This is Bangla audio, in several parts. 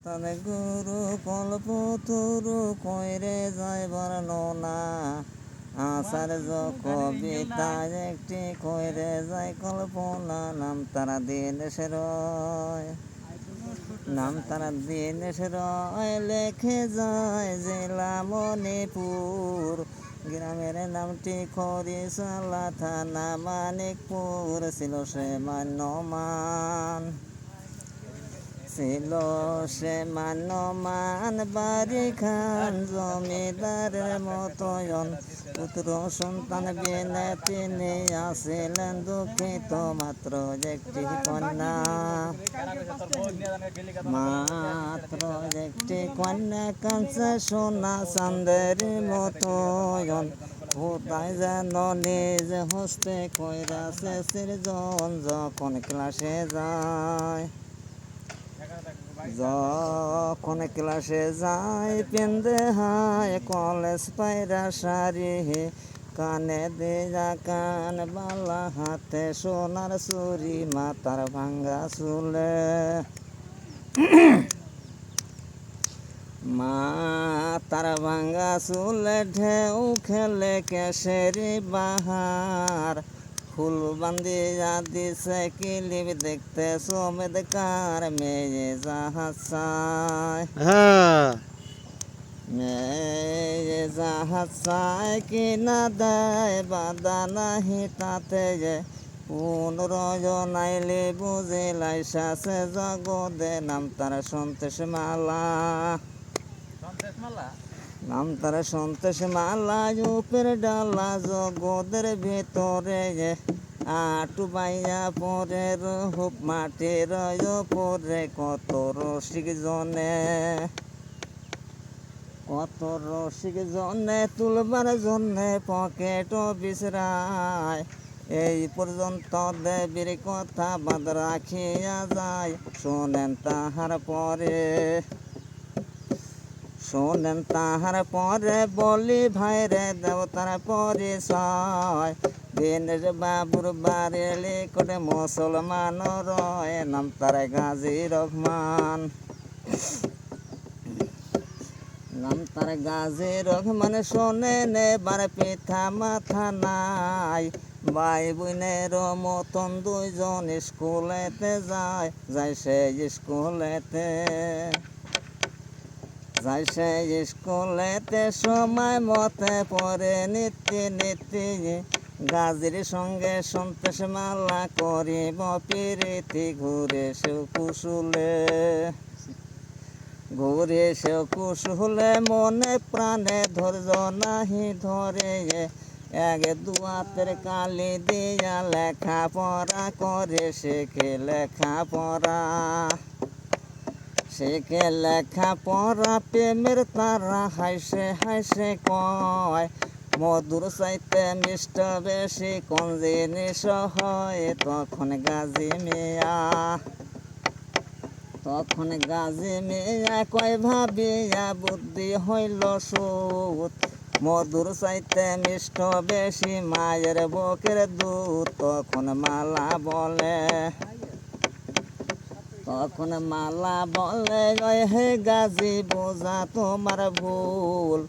তানে গুরু কল্পতরু কইরে যায় বর্ণনা আচার্য কবিতায় একটি কইরে যায় কল্পনা নাম তারা দীনেশের নাম তারা দীনেশের লেখে যায় জেলা মণিপুর গ্রামের নামটি খরিশালা থানা মানিকপুর ছিল সে মান্যমান ছিল সে মান্যমান বাড়ি খান জমিদারের মতন পুত্র সন্তান বিনে তিনি আসিলেন দুঃখিত মাত্র একটি কন্যা কাঁচা সোনা চাঁদের মতন কোথায় যেন নিজ হস্তে কইরাছে সৃজন যখন ক্লাসে যায় পেন্দে হায় কলেজ পায়রা শাড়ি কানে দেয়া কান বালা হাতে সোনার চুরি মাথার ভাঙ্গা চুলে মাথার ভাঙ্গা চুলে ঢেউ খেলে কেশরি বাহার ফুল বান্দিয়া দিছে কিলিপ দেখতে সমেদকার মেয়ে জাহাজ মেয়ে জাহাজ কিনা দেয় বাদা নাহি তাতে যে পুনরজনাইলে বুঝিলাই শাসে জগদে নাম তার সন্তোষ মালা নাম তার সন্তোষ মালা উপের ডালা জগদের ভিতরে আটু বাইয়া পরে রূপ মাটির পরে কত রসিক জনে তুলবার জন্যে পকেট বিশ্রায় এই পর্যন্ত দেবীর কথা বাদ রাখিয়া যায় শোনেন তাহার পরে বলি ভাইরে দেবতার পরিচয় দিনের বাবুর বাড়ি করে মুসলমান রয় নাম তার গাজী রহমান শোনেন এবার পিঠা মাথা নাই ভাই বোনের মতন দুইজন স্কুলেতে যায় সে স্কুলেতে সময় মতে পরে নীতি গাজীর সঙ্গে সন্তোষ মালা করিব প্রীতি ঘুরে সে কুশুলে মনে প্রাণে ধৈর্য নাহি ধরে এক দুয়াতের কালি দিয়া লেখাপড়া করে শেখে লেখাপড়া প্রেমের তারা হাইসে কয় মধুর চাইতে মিষ্ট বেশি কোন জিনিস হয় তখন গাজী মিয়া কয় ভাবিয়া বুদ্ধি হইল সুত মধুর চাইতে মিষ্ট বেশি মায়ের বুকের দুধ তখন মালা বলে হে গাজী বোঝা তোমার ভুল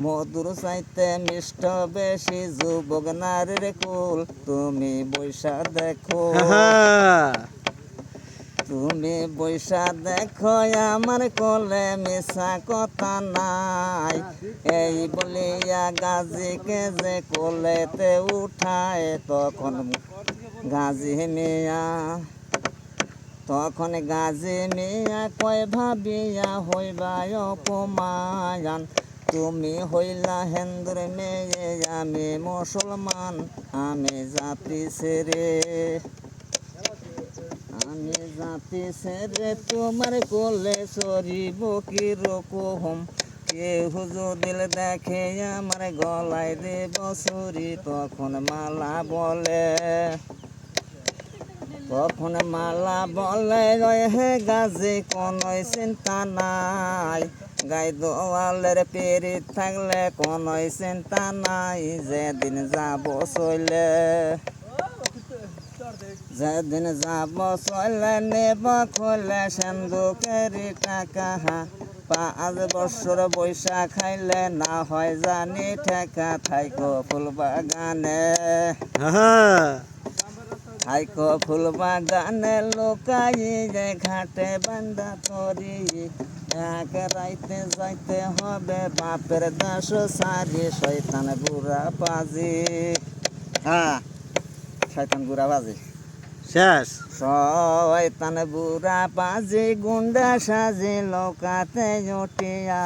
মধুর চাইতে মিষ্ট বেশি যুবক নারীর কুল তুমি বৈশা দেখো আমার কোলে মিশা কথা নাই এই বলিয়া গাজীকে যে কোলেতে উঠায় তখন গাজী মিয়া কয় ভাবিয়া হইবা অপমান তুমি হইলা হিন্দুর মেয়ে আমি মুসলমান আমি জাতি ছেড়ে তোমার কোলে সরিব কি রকম কেহ যদি দেখে আমার গলায় দেব ছুরি তখন মালা বলে হে গাজী কোনো চিন্তা নাই গাই দোয়ালের পেরিত থাকলে কোনো চিন্তা নাই যেদিন যাব চলে যেদিন যাব চলে নেব খোলে সেন্দুকেরি টাকা 5 বছর বৈশা খাইলে না হয় জানি ঠেকা থাইকো ফুল বাগানে থাইকো ফুল বাগানে লোকাই যে ঘাটে বান্দা তরি এক রাইতে যাইতে হবে বাপের দাস সারি শয়তান বুড়া পাজি শয়তান বুড়া বাজি শেষ শয়তান বুড়া পাজি গুন্ডা সাজি লৌকাতে উঠিয়া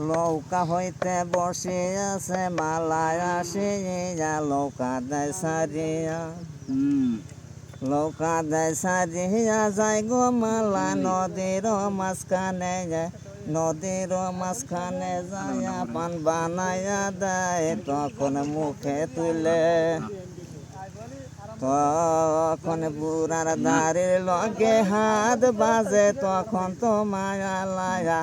লৌকা হইতে বসে আছে মালায় আসিয়া লৌকা দেয় সারিয়া লৌকা দেয় সারিয়া যায় গো মালা নদীর মাঝখানে নদীর মাঝখানে যায়া পান বানায়া দেয় তখন মুখে তুলে তখন বুড়ার দাঁড়ির লগে হাত বাজে তখন তো মায়া লায়া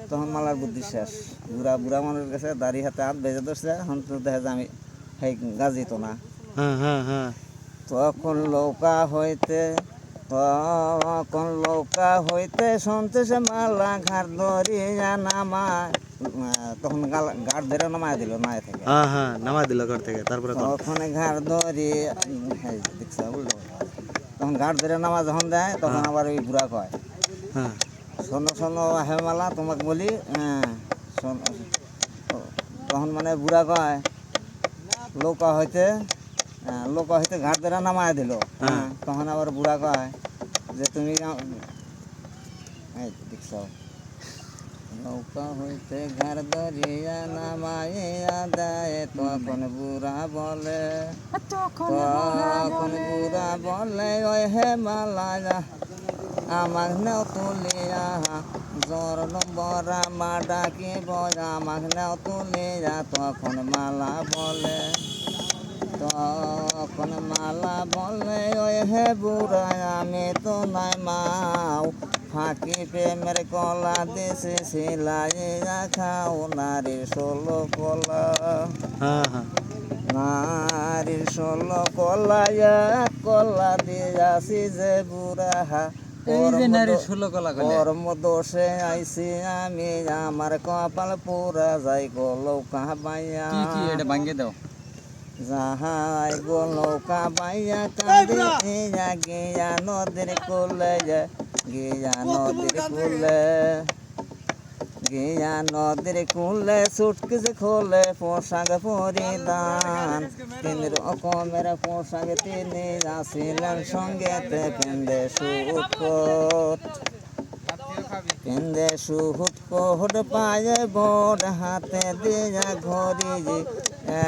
তখন মালার বুদ্ধি শেষ বুড়া বুড়া মানুষের কাছে দাড়ি হাতে হাত বেজে ধরছে এখন তো দেখা যায় আমি সেই গাজি তো না তখন লৌকা হইতে সন্তোষে মালা ঘাট ধরিয়া নামায় তখন ঘাট ধরে নামায় দিল নায় থেকে নামাই দিল ঘর থেকে তারপরে তখন ঘাট ধরি দেখছো বুঝলো তখন ঘাট ধরে নামা যখন দেয় তখন আবার ওই বুড়া কয় শোনো শোনো হে মালা তোমাকে বলি তখন মানে বুড়া কয় লৌকা হইতে ঘাট ধরে নামায় দিল তখন আবার বুড়া কয় যে তুমি দেখছ নৌকা হইতে ঘাট ধরিয়া নামাইয়া দেয় তখন বুড়া বলে ওই হে মালা আমাক নেও তুলিয়া জ্বর নম্বর মা ডাকিব আমাক নেও তুলিয়া তখন মালা বলে ওই হে বুড়া আমি তো নাই মাও ফাঁকি প্রেমের কলা দেশে সিলাইয়া খাও নারীর 16 কলা নারীর 16 কলা কলা দিয়াছি যে বুড়া কর্ম দোষে আইছি আমি আমার কপাল পুরা যাই গো লৌকা বাইয়া যাহাই গো লৌকা বাইয়া কান্দিয়া গিয়া নদীর কুলে গিয়া নদীর কুলে সুটকেস খোলে পোশাক পরিধান 3 রকমের পোশাক তিনি আসিলেন সঙ্গেতে পিন্দে সুট কোট পায়ে বোর্ড হাতে দিয়া ঘড়ি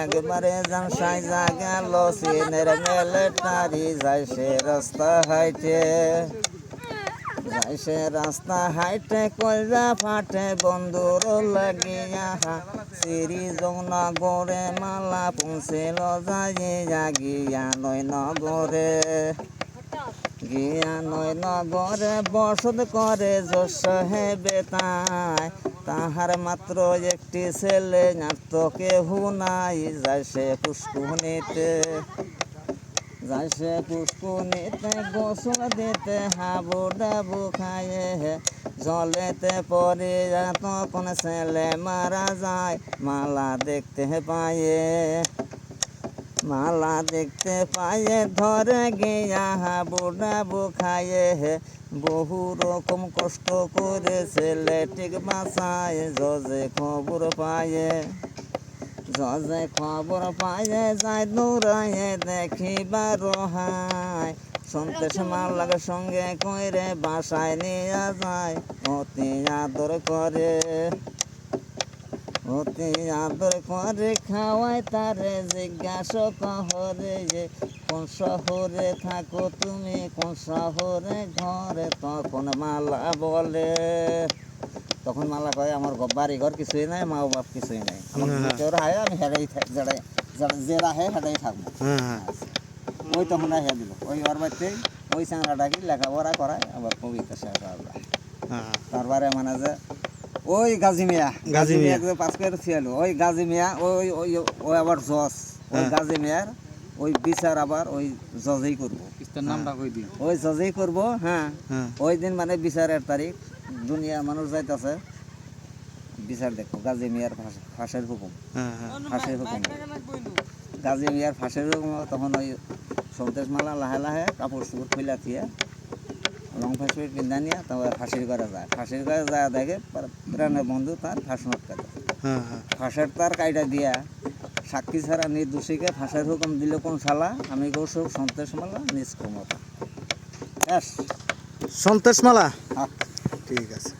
একবারে জামসাই গেল সিনের মিলিটারি যায় সে রাস্তা হাইটে কইরা ফাটে বন্ধুর লাগিয়া শ্রী জগনগরে মালা পৌঁছিল যাইয়া গিয়া নগরে বসত করে যশ হেবে তাহার মাত্র একটি ছেলে নাত্য কেহু নাই যায় সে পুষ্কুনিতে গোসল দিতে হাবু ডাবু খায়ে জলেতে পরে তখন ছেলে মারা যায় মালা দেখতে পায়ে ধরে গিয়া হাবু ডাবু খায়ে বহু রকম কষ্ট করে ছেলে ঠিক বাঁচায় জজে খবর পায়ে যায় দৌড়ায় দেখিবার হায় সন্তোষ মালার সঙ্গে কইরে বাসায় নিয়ে যায় অতি আদর করে খাওয়ায় তারে জিজ্ঞাসা কহরে কোন শহরে থাকো তুমি কোন শহরে ঘরে তখন মালা কয় আমার বাড়ি ঘর কিছুই নাই মা বাপ কিছুই নাই আমার রাহে আমি হেরাই যে রাহে হেরাই থাকবো ওই তখন রাহে দিল ওই ওর বাড়িতে ওই চাংড়াটাকে লেখাপড়া করায় আবার কবিতা শেষ তারপরে মানে যে ওই গাজী মিয়া পাস করে ছিল ওই গাজী মিয়া ওই আবার জজ ওই গাজী মিয়ার ওই বিচার আবার ওই জজেই করবো। জজটার নামটা কই দিন। ওই জজেই করবো। হ্যাঁ, হ্যাঁ ওই দিন মানে বিচারের তারিখ, দুনিয়া মানুষ যাইতেছে বিচার দেখো। গাজী মিয়ার ফাঁসের হুকুম, হ্যাঁ হ্যাঁ ফাঁসের হুকুম, গাজী মিয়ার ফাঁসের হুকুম। তখন ওই সন্তোষ মালা লাহে লাহে কাপড় চুপড় খুলে থিয়ে রং ফাঁসি পিন্ধা নিয়ে তবে ফাঁসির ঘরে যায়। ফাঁসির ঘরে যায় দেখে প্রাণের বন্ধু তার ফাঁস নটকাতে, হ্যাঁ হ্যাঁ ফাঁসের তার কাইটা দিয়া সাক্ষী ছাড়া নির্দোষীকে ফাঁসের হুকুম দিল কোন শালা? আমি কৌশল সন্তোষ মালা নিজ ক্ষমতা। সন্তোষ মালা। হ্যাঁ। ঠিক আছে।